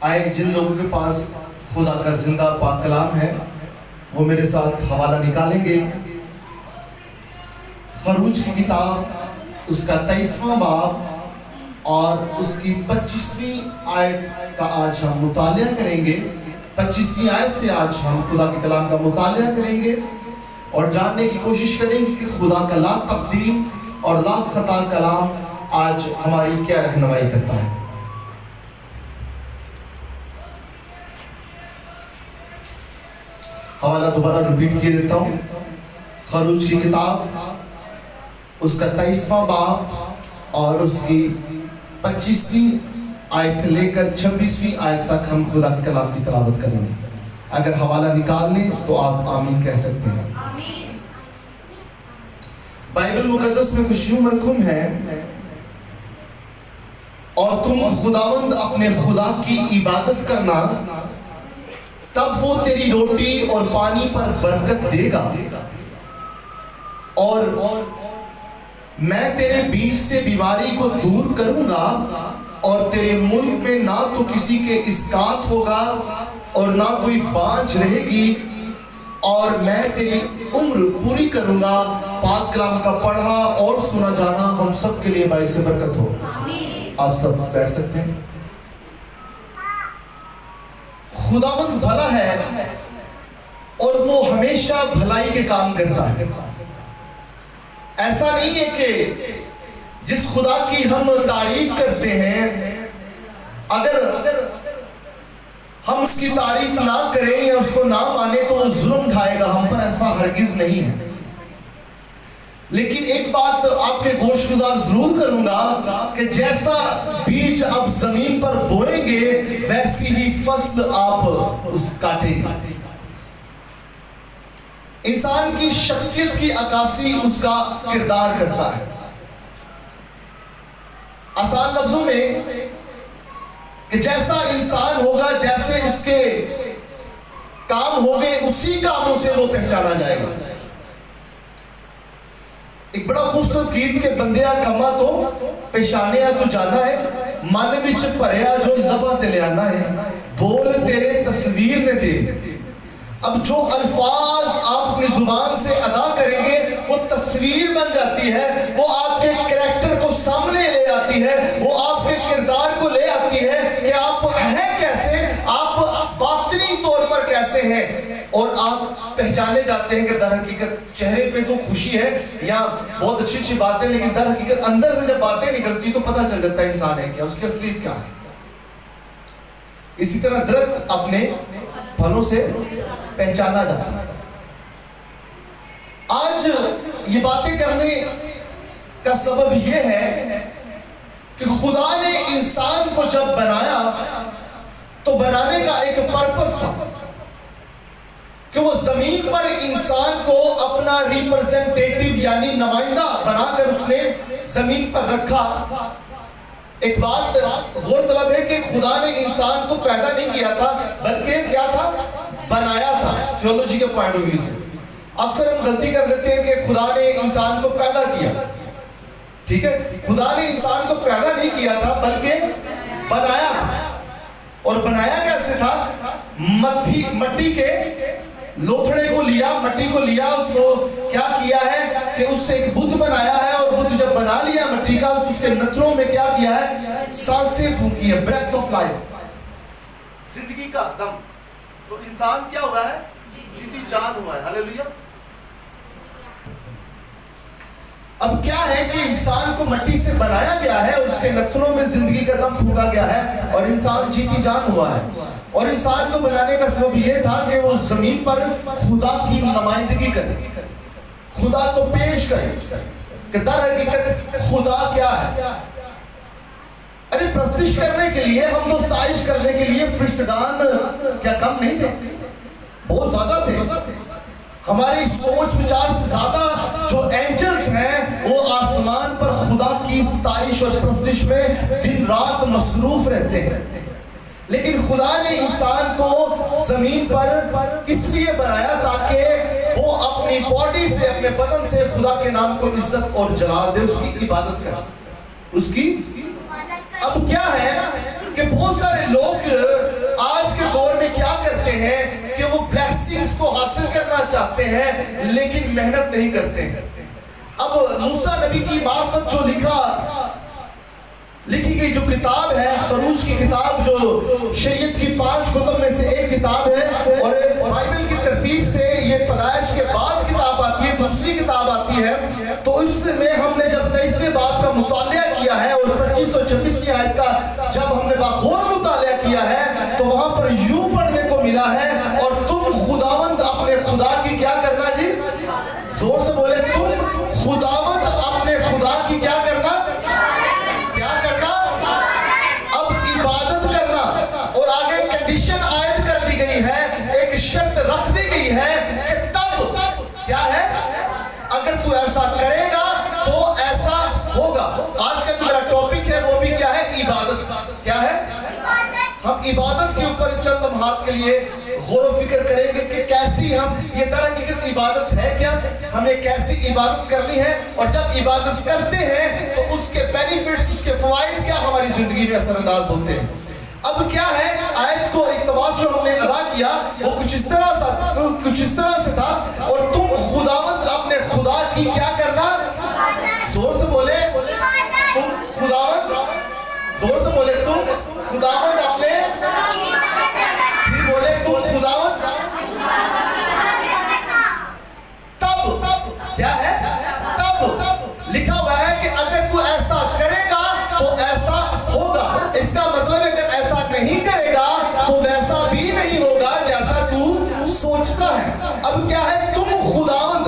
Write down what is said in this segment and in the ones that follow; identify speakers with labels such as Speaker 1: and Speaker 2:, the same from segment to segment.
Speaker 1: آئے جن لوگوں کے پاس خدا کا زندہ پاک کلام ہے وہ میرے ساتھ حوالہ نکالیں گے۔ خروج کی کتاب اس کا 23واں باب اور اس کی 25ویں آیت کا آج ہم مطالعہ کریں گے۔ 25ویں آیت سے آج ہم خدا کے کلام کا مطالعہ کریں گے اور جاننے کی کوشش کریں گے کہ خدا کا لا تبدیل اور لا خطا کلام آج ہماری کیا رہنمائی کرتا ہے۔ حوالہ دوبارہ ریپیٹ کیے دیتا ہوں۔ خروج کی کتاب اس کا 23واں باب اور اس کی 25ویں آیت سے لے کر 26ویں آیت تک ہم خدا کے کلام کی تلاوت کریں گے۔ اگر حوالہ نکال لیں تو آپ آمین کہہ سکتے ہیں۔ بائبل مقدس میں کچھ یوں مرقوم ہے، اور تم خداوند اپنے خدا کی عبادت کرنا، تب وہ تیری روٹی اور پانی پر برکت دے گا، اور میں تیرے بیچ سے بیماری کو دور کروں گا، اور تیرے ملک میں نہ تو کسی کے اسقاط ہوگا اور نہ کوئی بانجھ رہے گی، اور میں تیری عمر پوری کروں گا۔ پاک کلام کا پڑھا اور سنا جانا ہم سب کے لیے باعث برکت ہو۔ آپ سب بیٹھ سکتے ہیں۔ خداوند بھلا ہے اور وہ ہمیشہ بھلائی کے کام کرتا ہے۔ ایسا نہیں ہے کہ جس خدا کی ہم تعریف کرتے ہیں اگر ہم اس کی تعریف نہ کریں یا اس کو نہ مانیں تو وہ ظلم ڈھائے گا ہم پر، ایسا ہرگز نہیں ہے۔ لیکن ایک بات آپ کے گوش گزار ضرور کروں گا کہ جیسا بیج اب زمین پر بوئیں گے ویسی ہی فصل آپ اس کاٹیں گے۔ انسان کی شخصیت کی عکاسی اس کا کردار کرتا ہے۔ آسان لفظوں میں کہ جیسا انسان ہوگا، جیسے اس کے کام ہوگے، اسی کاموں سے وہ پہچانا جائے گا۔ ایک بڑا خوبصورت گیت کے بندیا کما تو پیشانیا تو جانا ہے، من وچ بھریا جو لباں تے لیانا ہے، بول تیرے تصویر نے تیرے۔ اب جو الفاظ آپ اپنی زبان سے ادا کریں گے وہ تصویر بن جاتی ہے، وہ آپ کے کریکٹر کو سامنے لے آتی ہے، وہ آپ کے کردار کو لے آتی ہے کہ آپ ہیں کیسے، آپ باطنی طور پر کیسے ہیں، اور آپ پہچانے جاتے ہیں کہ در حقیقت چہرے پہ تو خوشی ہے یا بہت اچھی اچھی باتیں، لیکن در حقیقت اندر سے جب باتیں نکلتی تو پتہ چل جاتا ہے انسان ہے کیا، اس کی اصلیت کیا ہے۔ اسی طرح درخت اپنے پھلوں سے پہچانا جاتا ہے۔ آج یہ باتیں کرنے کا سبب یہ ہے کہ خدا نے انسان کو جب بنایا تو بنانے کا ایک پرپس تھا کہ وہ زمین پر انسان کو اپنا ریپرزنٹیٹیو یعنی نمائندہ بنا کر اس نے زمین پر رکھا۔ ایک بات غور طلب ہے کہ خدا نے انسان کو پیدا نہیں کیا تھا بلکہ کیا تھا، بنایا تھا۔ تھیولوجی کے پوائنٹ آف ویو سے اکثر ہم غلطی کر دیتے ہیں کہ خدا نے انسان کو پیدا کیا، ٹھیک ہے، خدا نے انسان کو پیدا نہیں کیا تھا بلکہ بنایا تھا۔ اور بنایا کیسے تھا؟ مٹی کے لوتھڑے کو لیا، مٹی کو لیا، اس کو کیا کیا ہے کہ اس سے ایک بت بنایا ہے، اور بت جب بنا لیا مٹی کا اس کے نتنوں میں کیا کیا ہے، سانسیں پھونکی ہے، بریتھ آف لائف، زندگی کا دم۔ تو انسان کیا ہوا ہے، جیتی جان ہوا ہے۔ ہلیلویا۔ اب کیا ہے کہ انسان کو مٹی سے بنایا گیا ہے، اس کے نتنوں میں زندگی کا دم پھونکا گیا ہے اور انسان جیتی جان ہوا ہے۔ اور انسان کو بنانے کا سبب یہ تھا کہ وہ زمین پر خدا کی نمائندگی کرے، خدا کو پیش کرے کہ در حقیقت خدا کیا ہے۔ ارے پرستش کرنے کے لیے، ہم کو ستائش کرنے کے لیے فرشتگان کیا کم نہیں تھے؟ بہت زیادہ تھے۔ ہماری سوچ وچار سے زیادہ جو اینجلز ہیں وہ آسمان پر خدا کی ستائش اور پرستش میں دن رات مصروف رہتے ہیں۔ لیکن خدا نے انسان کو زمین پر کس لیے بنایا؟ تاکہ وہ اپنی باڈی سے، اپنے بدن سے خدا کے نام کو عزت اور جلال دے، اس کی عبادت کرے، اس کی۔ اب کیا ہے کہ بہت سارے لوگ ہیں کہ وہ بلیسنگز کو حاصل کرنا چاہتے ہیں لیکن محنت نہیں کرتے ہیں. اب موسیٰ نبی کی معرفت جو لکھی گئی جو کتاب ہے خروج کی کتاب, جو شریعت کی 5 کتب میں سے ایک کتاب ہے, اور بائبل کی ترتیب سے یہ پیدائش کے بعد کتاب آتی ہے, دوسری کتاب آتی ہے. تو اس میں ہم نے جب 23ویں باب کا مطالعہ کیا ہے اور 25 اور 26 آیت کا جب ہم نے باغور مطالعہ کیا ہے تو وہاں پر یوں پڑھنے کو ملا ہے, اور تم خداوند اپنے خدا کی کیا کرنا جی, زور سے بولے, تم خداوند اپنے خدا کی کیا کرنا, کیا کرنا, اب عبادت کرنا. اور آگے کنڈیشن عائد کر دی گئی ہے, ایک شرط رکھ دی گئی ہے کہ تب کیا ہے, اگر تو ایسا کرے گا تو ایسا ہوگا. آج کا جو میرا ٹاپک ہے وہ بھی کیا ہے, عبادت. کیا ہے, ہم عبادت کے اوپر چند لمحات کے لیے غور و فکر کریں گے کہ کیسی ہم, یہ درحقیقت عبادت ہے کیا, ہمیں کیسی عبادت کرنی ہے, اور جب عبادت کرتے ہیں تو اس کے بینیفٹس, اس کے فوائد کیا ہماری زندگی میں اثر انداز ہوتے ہیں. اب کیا ہے, آیت کو اقتباس جو ہم نے ادا کیا وہ کچھ اس طرح سے تھا, اور تم خداوند اپنے خدا کی کیا کرنا, زور سے بولے, تم خداوند, زور سے بولے, تم خداوند اپنے, پھر بولے تم خداوند, تب کیا ہے, تب لکھا ہوا ہے کہ اگر تو ایسا کرے گا تو ایسا ہوگا. اس کا مطلب ہے اگر ایسا نہیں کرے گا تو ویسا بھی نہیں ہوگا جیسا تو سوچتا ہے. اب کیا ہے, تم خداوند,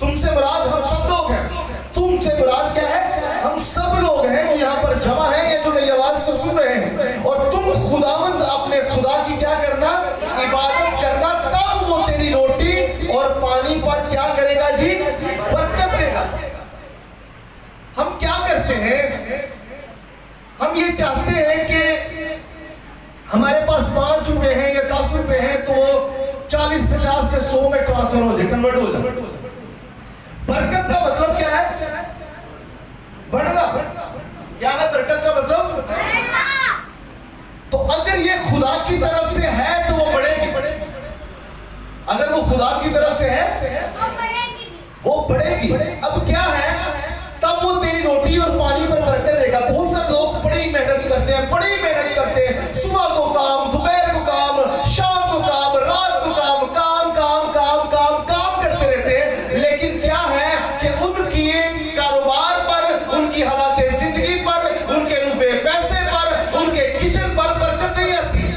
Speaker 1: تم سے مراد ہم سب لوگ ہیں, تم سے مراد کیا ہے, ہم سب لوگ ہیں جو یہاں پر جمع ہیں یا جو میری آواز کو سن رہے ہیں, اور تم خداوند اپنے خدا کی کیا کرنا, عبادت کرنا, تب وہ تیری روٹی اور پانی پر کیا کرے گا جی, برکت دے گا. ہم کیا کرتے ہیں, ہم یہ چاہتے ہیں کہ ہمارے پاس 5 روپے ہیں یا 10 روپے ہیں تو 40, 50 یا 100 میں ٹرانسفر ہو جائے, کنورٹ ہو جائے. برکت کا مطلب کیا ہے, بڑھنا. کیا ہے برکت کا مطلب, تو اگر یہ خدا کی طرف سے ہے تو وہ بڑھے گی, اگر وہ خدا کی طرف سے ہے وہ بڑھے گی. اب کیا ہے, تب وہ تیری روٹی اور پانی پر برکت دے گا. بہت سارے لوگ بڑی محنت کرتے ہیں, صبح کو کام, دوپہر کو کام, شام کو کام, رات کو کام کرتے رہتے ہیں, لیکن کیا ہے کہ ان کی کاروبار پر, ان کی حالات زندگی پر, ان کے روپے پیسے پر, ان کے کچن پر برکت نہیں آتی.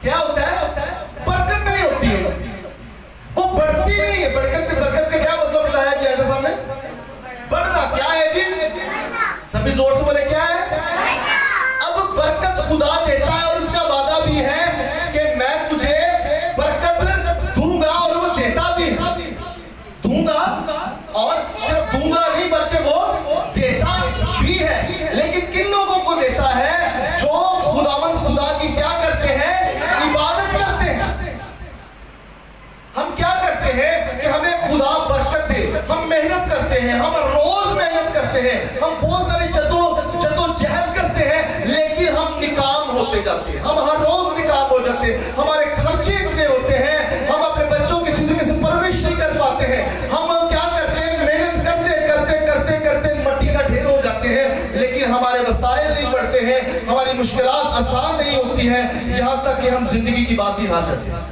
Speaker 1: کیا ہوتا ہے, برکت نہیں ہوتی ہے, وہ بڑھتی نہیں ہے. برکت کا کیا مطلب بتایا جی آئے سامنے, بڑھنا. کیا ہے جی, سبھی زور سے بولے کیا ہے. اب برکت خدا دیتا ہے اور اس کا وعدہ بھی ہے کہ میں تجھے برکت دوں گا, اور وہ دیتا بھی ہے, دوں گا, اور صرف دوں گا نہیں بلکہ وہ دیتا بھی ہے. لیکن کن لوگوں کو دیتا ہے, جو خداوند خدا کی کیا کرتے ہیں, عبادت کرتے ہیں. ہم کیا کرتے ہیں کہ ہمیں خدا برکت دے, ہم محنت کرتے ہیں, ہم روز محنت کرتے ہیں, ہم بہت ساری جدوجہد کرتے ہیں, لیکن ہم ناکام ہوتے جاتے ہیں. ہم ہر روز ناکام ہو جاتے ہیں, ہمارے خرچے اتنے ہوتے ہیں, ہم اپنے بچوں کی زندگی سے پرورش نہیں کر پاتے ہیں. ہم کیا کرتے ہیں, محنت کرتے مٹی کا ڈھیر ہو جاتے ہیں, لیکن ہمارے وسائل نہیں بڑھتے ہیں, ہماری مشکلات آسان نہیں ہوتی ہیں, یہاں تک کہ ہم زندگی کی بازی ہار جاتے ہیں.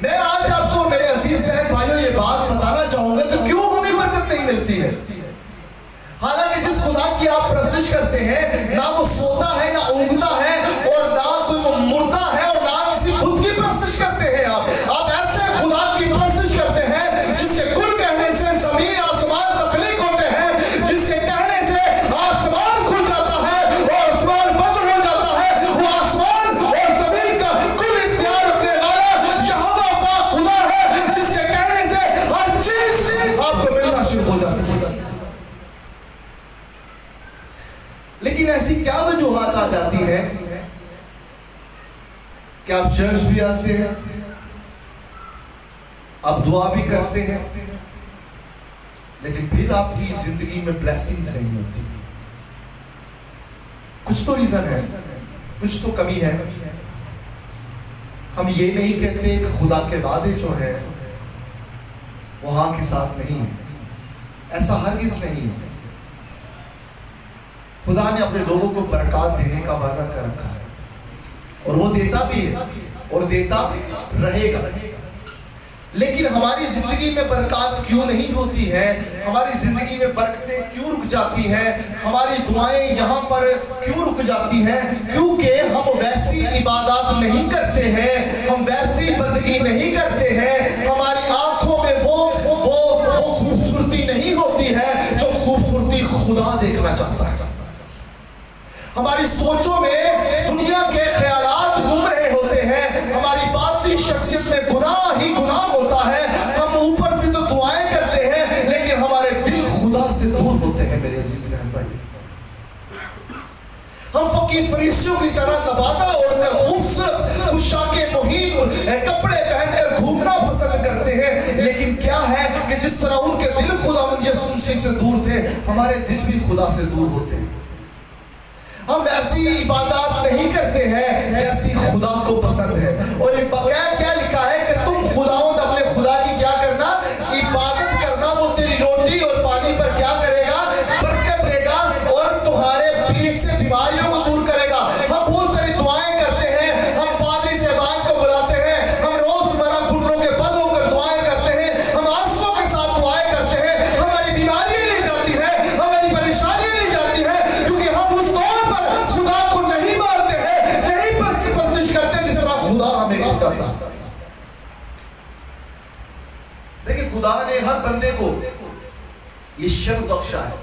Speaker 1: میں آج آپ کو میرے عزیز بہن بھائیوں یہ بات بتانا چاہوں گا کہ کیوں ہمیں برکت نہیں ملتی ہے. حالانکہ جس خدا کی آپ پرستش کرتے ہیں, نہ وہ سوتا ہے, نہ اونگتا ہے, اور نہ کوئی وہ مردہ ہے, اور نہ کسی خود کی پرستش کرتے ہیں. آپ ایسے خدا کی پرستش کرتے ہیں جس کے کل کہنے سے زمین آسمان تخلیق ہوتے ہیں, جس کے کہنے سے آسمان کھل جاتا ہے اور آسمان بند ہو جاتا ہے. وہ آسمان اور زمین کا کل اختیار رکھنے والا یہوہ پاک خدا ہے, جس کے کہنے سے ہر چیز آپ کو ملنا شروع ہو جاتی ہے. لیکن ایسی کیا وجوہات آ جاتی ہے کہ آپ چرچ بھی آتے ہیں, آپ دعا بھی کرتے ہیں, لیکن پھر آپ کی زندگی میں بلیسنگز نہیں ہوتی. کچھ تو ریزن ہے. کچھ تو کمی ہے. ہم یہ نہیں کہتے کہ خدا کے وعدے جو ہیں وہ ہاں کے ساتھ نہیں ہیں. ایسا ہرگز نہیں ہے. خدا نے اپنے لوگوں کو برکات دینے کا وعدہ کر رکھا ہے اور وہ دیتا بھی ہے اور دیتا رہے گا. لیکن ہماری زندگی میں برکات کیوں نہیں ہوتی ہے؟ ہماری زندگی میں برکتیں کیوں رک جاتی ہیں؟ ہماری دعائیں یہاں پر کیوں رک جاتی ہیں؟ کیونکہ ہم ویسی عبادات نہیں کرتے ہیں, ہم ویسی بندگی نہیں کرتے ہیں. ہماری آنکھوں میں وہ خوبصورتی نہیں ہوتی ہے جو خوبصورتی خدا دیکھنا چاہتا ہے. ہماری سوچوں میں دنیا کے خیالات گھوم رہے ہوتے ہیں, ہماری باطنی شخصیت میں گناہ ہی گناہ ہوتا ہے. ہم اوپر سے تو دعائیں کرتے ہیں لیکن ہمارے دل خدا سے دور ہوتے ہیں. میرے عزیز بہن بھائی, ہم فقیر فریسیوں کی طرح لبادہ اوڑھ کر خوبصورت پوشاک مہین کپڑے پہن کر گھومنا پسند کرتے ہیں, لیکن کیا ہے کہ جس طرح ان کے دل خدا یسوع مسیح سے دور تھے, ہمارے دل بھی خدا سے دور ہوتے ہیں. ہم ایسی عبادات نہیں کرتے ہیں جیسی خدا کو پسند ہے. اور بقیہ کیا لکھا ہے کہ تم خداوند اپنے خدا کی کیا کرنا, عبادت کرنا. وہ تیری روٹی اور پانی پر کیا کرے گا, برکت دے گا اور تمہارے پیٹ سے بیماریوں کو دور کرے گا. ہم بہت ساری دعائیں کرتے ہیں, ہم پادری صاحبان کو بلاتے ہیں, ہم روز مرہ گھٹنوں کے بل ہو کر دعائیں کرتے ہیں, ہم آنسوؤں کے ساتھ دعائیں کرتے ہیں. ہماری بیماریاں نہیں جاتی ہے, ہماری پریشانیاں نہیں جاتی ہے, کیونکہ ہم اس طور پر خدا کو نہیں مانتے ہیں, یہی پرستش کرتے ہیں جس طرح خدا ہمیں سکھاتا. دیکھیں خدا نے ہر بندے کو یہ شرف بخشا ہے,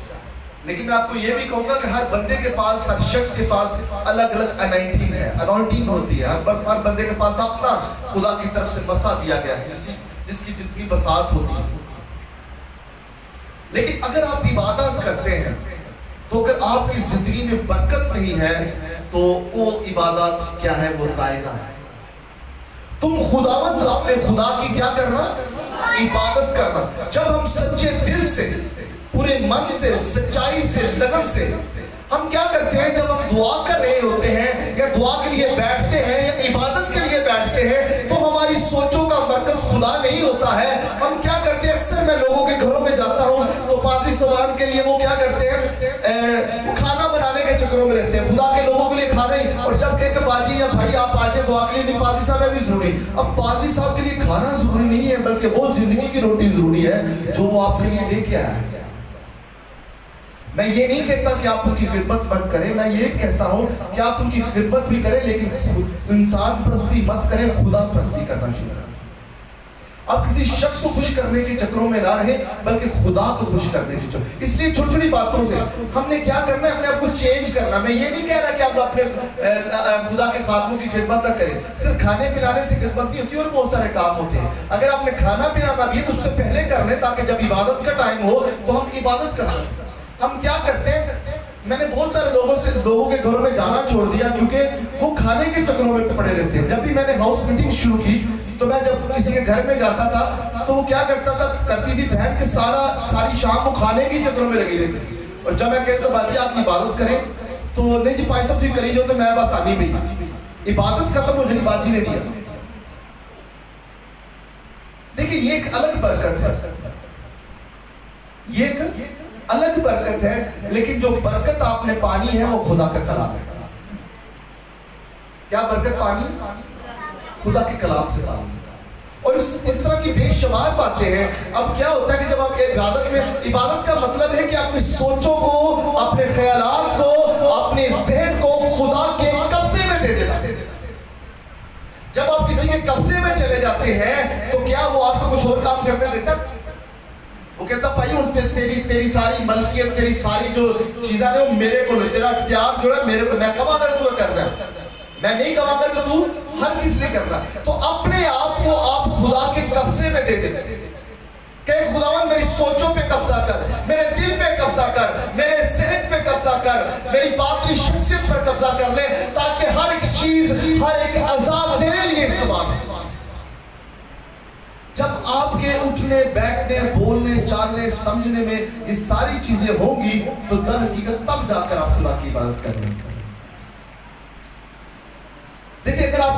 Speaker 1: لیکن میں آپ کو یہ بھی کہوں گا کہ ہر بندے کے پاس, ہر شخص کے پاس الگ الگ انائٹنگ ہے, انائٹنگ ہوتی ہے. ہر بندے کے پاس اپنا خدا کی طرف سے بسا دیا گیا ہے, جس کی جتنی بساط ہوتی ہے. لیکن اگر آپ عبادت کرتے ہیں تو اگر آپ کی زندگی میں برکت نہیں ہے تو وہ عبادت کیا ہے, وہ رائگاں ہے. تم خداوند اپنے خدا کی کیا کرنا, عبادت کرنا. جب ہم سچے دل سے, پورے من سے, سچائی سے, لگن سے ہم کیا کرتے ہیں, جب ہم دعا کر رہے ہوتے ہیں یا دعا کے لیے بیٹھتے ہیں یا عبادت کے لیے بیٹھتے ہیں, تو ہماری سوچوں کا مرکز خدا نہیں ہوتا ہے. ہم کیا کرتے ہیں, اکثر میں لوگوں کے گھروں میں جاتا ہوں تو پادری صاحبان کے لیے وہ کیا کرتے ہیں, وہ کھانا بنانے کے چکروں میں رہتے ہیں, خدا کے لوگوں کے لیے کھانا ہی. اور جب کہتے کہ باجی یا بھائی آپ آجے دعا کے لیے, نہیں پادری صاحب ہے بھی ضروری. اب پادری صاحب کے لیے کھانا ضروری نہیں ہے, بلکہ وہ زندگی کی روٹی ضروری ہے جو وہ آپ کے لیے لے کے آیا ہے. میں یہ نہیں کہتا کہ آپ ان کی خدمت مت کریں, میں یہ کہتا ہوں کہ آپ ان کی خدمت بھی کریں, لیکن انسان پرستی مت کریں, خدا پرستی کرنا شروع کریں. آپ کسی شخص کو خوش کرنے کے چکروں میں نہ رہیں, بلکہ خدا کو خوش کرنے کے چکروں. اس لیے چھوٹی چھوٹی باتوں سے ہم نے کیا کرنا ہے, اپنے آپ کو چینج کرنا. میں یہ نہیں کہہ رہا کہ آپ اپنے خدا کے خادموں کی خدمت نہ کریں, صرف کھانے پلانے سے خدمت نہیں ہوتی, اور بہت سارے کام ہوتے ہیں. اگر آپ نے کھانا پلانا بھی ہے تو اس سے پہلے کر لیں, تاکہ جب عبادت کا ٹائم ہو تو ہم عبادت کر سکیں. ہم کیا کرتے ہیں, میں نے بہت سارے لوگوں کے گھروں میں جانا چھوڑ دیا کیونکہ وہ کھانے کے چکروں میں پڑے رہتے ہیں. جب بھی میں نے ہاؤس میٹنگ شروع کی تو میں جب کسی کے گھر میں جاتا تھا تو وہ کیا کرتی تھی بہن کہ ساری شام وہ کھانے کے چکروں میں لگی رہتی تھی. اور جب میں کہتا باجی آپ عبادت کریں تو نہیں جی پائی صاحب کری جو, تو میں بس آنی بھی عبادت ختم ہو جانی, باجی نے دیا. دیکھیں یہ ایک الگ برکت ہے, یہ ایک الگ برکت ہے, لیکن جو برکت آپ نے پانی ہے وہ خدا کا کلام ہے. کیا برکت پانی, خدا کے کلام سے پانی ہے. اور اس طرح کی بے شمار باتیں ہیں. اب کیا ہوتا ہے کہ جب آپ عبادت میں, عبادت کا مطلب ہے کہ اپنی سوچوں کو, اپنے خیالات کو, اپنے ذہن کو خدا کے قبضے میں دے دینا. جب آپ کسی کے قبضے میں چلے جاتے ہیں تو کیا وہ آپ کو کچھ اور کام کرنے دیتا؟ وہ کہتا بھائی تیری ساری ملکیت, تیری ساری جو چیزیں ہیں وہ میرے کو, تیرا اختیار جو ہے میرے کو, میں کہاں کر تو کرنا ہے, میں نہیں کہاں کر تو ہر کس نے کرنا. تو اپنے آپ کو آپ خدا کے قبضے میں دے دے کہ خداوند میری سوچوں پہ قبضہ کر, میرے دل پہ قبضہ کر, میرے ذہن پہ قبضہ کر, میری باطنی شخصیت پر قبضہ کر لے, تاکہ ہر ایک چیز, ہر ایک عذاب تیرے لیے استعمال ہے. جب آپ کے اٹھنے, بیٹھنے, بولنے, چالنے, سمجھنے میں یہ ساری چیزیں ہوں گی تو در حقیقت تب جا کر آپ خدا کی عبادت کریں.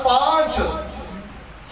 Speaker 1: 5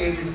Speaker 1: ABC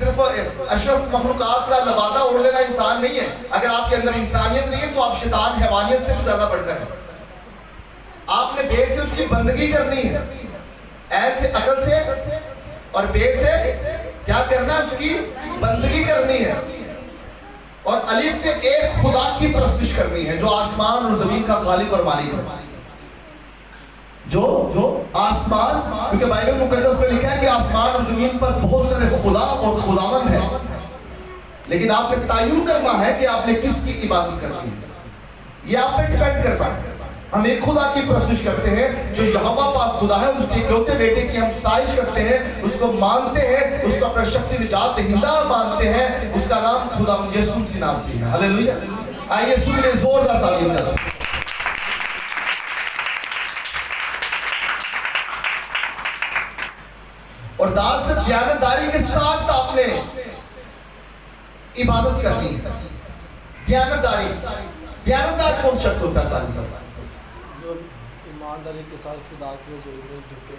Speaker 1: صرف اشرف مخلوقات کا لبادہ اوڑھ لینا انسان نہیں ہے. اگر آپ کے اندر انسانیت نہیں ہے تو آپ شیطان حیوانیت سے بھی زیادہ بڑھ کر ہیں. آپ نے بے سے اس کی بندگی کرنی ہے, عین سے عقل سے, اور بے سے کیا کرنا ہے, اس کی بندگی کرنی ہے, اور الف سے ایک خدا کی پرستش کرنی ہے جو آسمان اور زمین کا خالق اور مالک ہے. جو آسمان, کیونکہ بائبل مقدس میں لکھا ہے کہ آسمان اور زمین پر بہت سارے خدا اور خداوند ہیں, لیکن آپ نے تعین کرنا ہے کہ آپ نے کس کی عبادت کرنی ہے. یہ آپ پہ ڈیپینڈ کرتا ہے. ہم ایک خدا کی پرستش کرتے ہیں جو یہوہ پاک خدا ہے, اس کے اکلوتے بیٹے کی ہم ستائش کرتے ہیں, اس کو مانتے ہیں, اس کو اپنا شخصی نجات دہندہ مانتے ہیں. اس کا نام خدا یسوع مسیح ناصری ہے. ہاللیلویہ. آئیے سن لیں زوردار تعلیم کریں. اور دال سے دیانتداری کے ساتھ آپ نے عبادت کرنی ہے. دیانتداری, دیانتدار کون شخص ہوتا ہے ساری سب؟
Speaker 2: جو ایمانداری کے ساتھ خدا کے حضور میں جھکے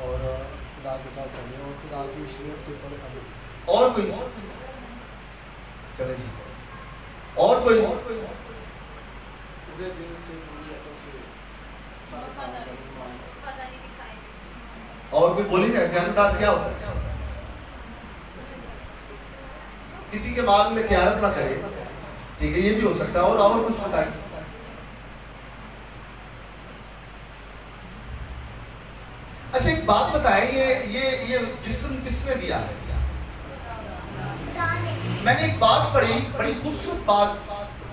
Speaker 2: اور خدا کے ساتھ چلے اور خدا کی شریعت کے اوپر عمل.
Speaker 1: اور کوئی چلے جی, اور کوئی
Speaker 2: پورے دن سے پوری عقل سے
Speaker 1: اور کوئی بولی جائے دیانتدار کیا ہوتا ہے؟ کسی کے مال میں خیانت نہ کرے, ٹھیک ہے, یہ بھی ہو سکتا ہے. اور کچھ بتائیں. اچھا ایک بات بتائیں, یہ جسم کس نے دیا ہے؟ میں نے ایک بات پڑھی, بڑی خوبصورت بات,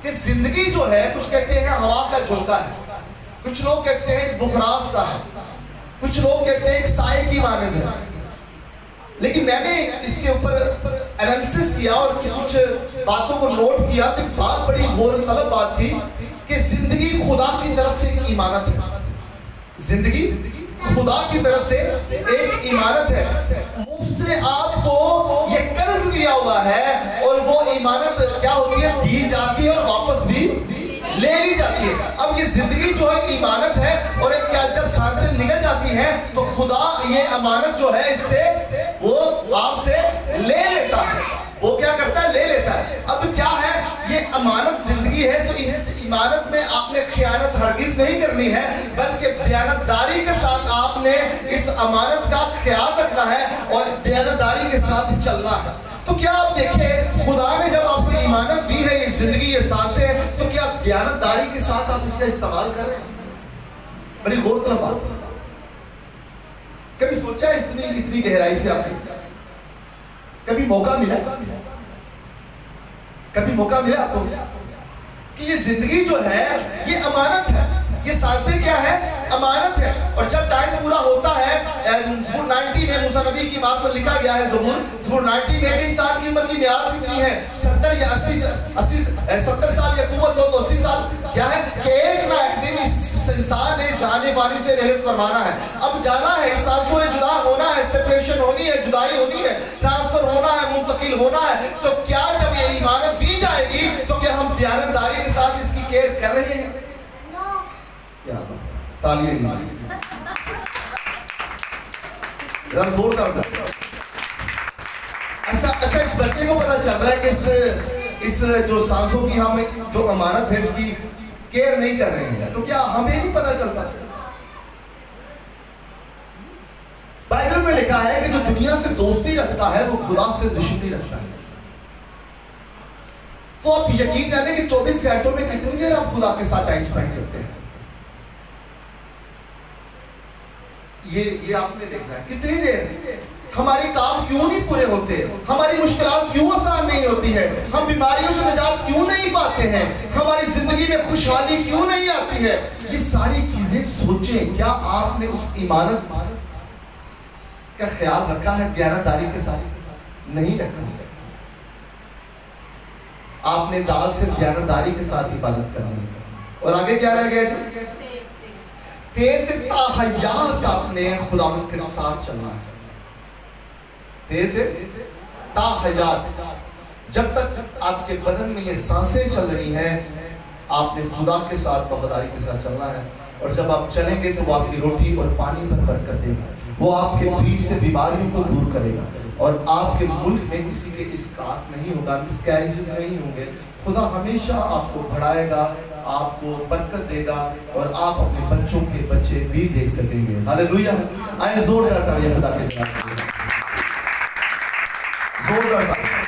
Speaker 1: کہ زندگی جو ہے کچھ کہتے ہیں ہوا کا جھونکا ہے, کچھ لوگ کہتے ہیں بخراف سا ہے, کچھ لوگ کہتے ہیں ایک سائے کی مانند ہے. لیکن میں نے اس کے اوپر انالیسس کیا اور کچھ باتوں کو نوٹ کیا تو ایک بات بڑی غور طلب بات تھی کہ زندگی خدا کی طرف سے ایک امانت ہے. زندگی خدا کی طرف سے ایک امانت ہے. اس نے آپ کو یہ قرض دیا ہوا ہے اور وہ امانت کیا ہوتی ہے, دی جاتی ہے اور واپس بھی لے لی جاتی ہے. اب یہ زندگی جو ہے امانت ہے, اور کیا جب سان سے نکل جاتی ہے تو خدا یہ امانت جو ہے اس سے وہ آپ سے لے لیتا ہے. وہ کیا کرتا ہے, لے لیتا ہے. اب کیا ہے, یہ امانت زندگی ہے تو اس امانت میں آپ نے خیانت ہرگز نہیں کرنی ہے, بلکہ دیانتداری کے ساتھ آپ نے اس امانت کا خیال رکھنا ہے اور دیانتداری کے ساتھ چلنا ہے. تو کیا آپ دیکھیں, خدا نے جب آپ کو امانت دی ہے, یہ زندگی, یہ سانسیں, تو کیا دیانتداری کے ساتھ آپ اس کا استعمال کر رہے ہیں؟ بڑی غور طلب بات. کبھی سوچا ہے اتنی گہرائی سے آپ نے کبھی موقع ملا, کبھی موقع ملا آپ کو کہ یہ زندگی جو ہے یہ امانت ہے, یہ سانسیں کیا ہے, امانت ہے. اور جب ٹائم پورا ہوتا ہے, زبور 90 میں موسیٰ نبی کی بات پر لکھا گیا ہے, زبور 90 میں کہ انسان کی عمر کی میعاد کتنی ہے, 70 یا 70 سال یا قوت ہو تو 80 سال. کیا ہے کہ ایک نہ ایک دن اس انسان نے جانے والی سے رحلت فرمانا ہے. اب جانا ہے, اس سانسوں نے جدا ہونا ہے, سیپریشن ہونی ہے, جدائی ہونی ہے, ٹرانسفر ہونا ہے, منتقل ہونا ہے. تو کیا جب یہ ایمانت دی جائے گی تو کیا ہم دیانتداری کے ساتھ اس کی کیئر کر رہے ہیں؟ کیا بات, تالیاں نہیں ذرا دور کر دیں. اچھا اس بچے کو پتا چل رہا ہے کہ اس جو سانسوں کی ہم جو امانت ہے اس کی کیئر نہیں کر رہے ہیں, تو کیا ہمیں نہیں پتا چلتا؟ بائبل میں لکھا ہے کہ جو دنیا سے دوستی رکھتا ہے وہ خدا سے دشمنی رکھتا ہے. تو آپ یقین جانیں کہ 24 گھنٹوں میں کتنی دیر آپ خدا کے ساتھ ٹائم سپینڈ کرتے ہیں؟ یہ آپ نے دیکھنا ہے کتنی دیر. ہمارے کام کیوں نہیں پورے ہوتے, ہماری مشکلات کیوں آسان نہیں ہوتی ہے, ہم بیماریوں سے نجات کیوں نہیں پاتے ہیں, ہماری زندگی میں خوشحالی کیوں نہیں آتی ہے. یہ ساری چیزیں سوچیں, کیا آپ نے اس ایمانت کا خیال رکھا ہے دیانتداری کے ساتھ؟ نہیں رکھا ہے. آپ نے دال سے دیانتداری کے ساتھ عبادت کرنی ہے. اور آگے کیا رہ گیا جی؟ تیز سے تاحیات آپ نے خداوند کے ساتھ چلنا ہے. تیز سے تاحیات, جب تک آپ کے بدن میں یہ سانسیں چل رہی ہیں آپ نے خدا کے ساتھ وفاداری کے ساتھ چلنا ہے. اور جب آپ چلیں گے تو وہ آپ کی روٹی اور پانی پر برکت دے گا, وہ آپ کے پیٹ سے بیماریوں کو دور کرے گا, اور آپ کے ملک میں کسی کے اسقاط نہیں ہوگا، مسکیریجز نہیں ہوں گے. خدا ہمیشہ آپ کو بڑھائے گا، آپ کو برکت دے گا اور آپ اپنے بچوں کے بچے بھی دیکھ سکیں گے. ہاللیلویہ. آئے زوردار تالیاں خدا کے جناب. زوردار تالیاں.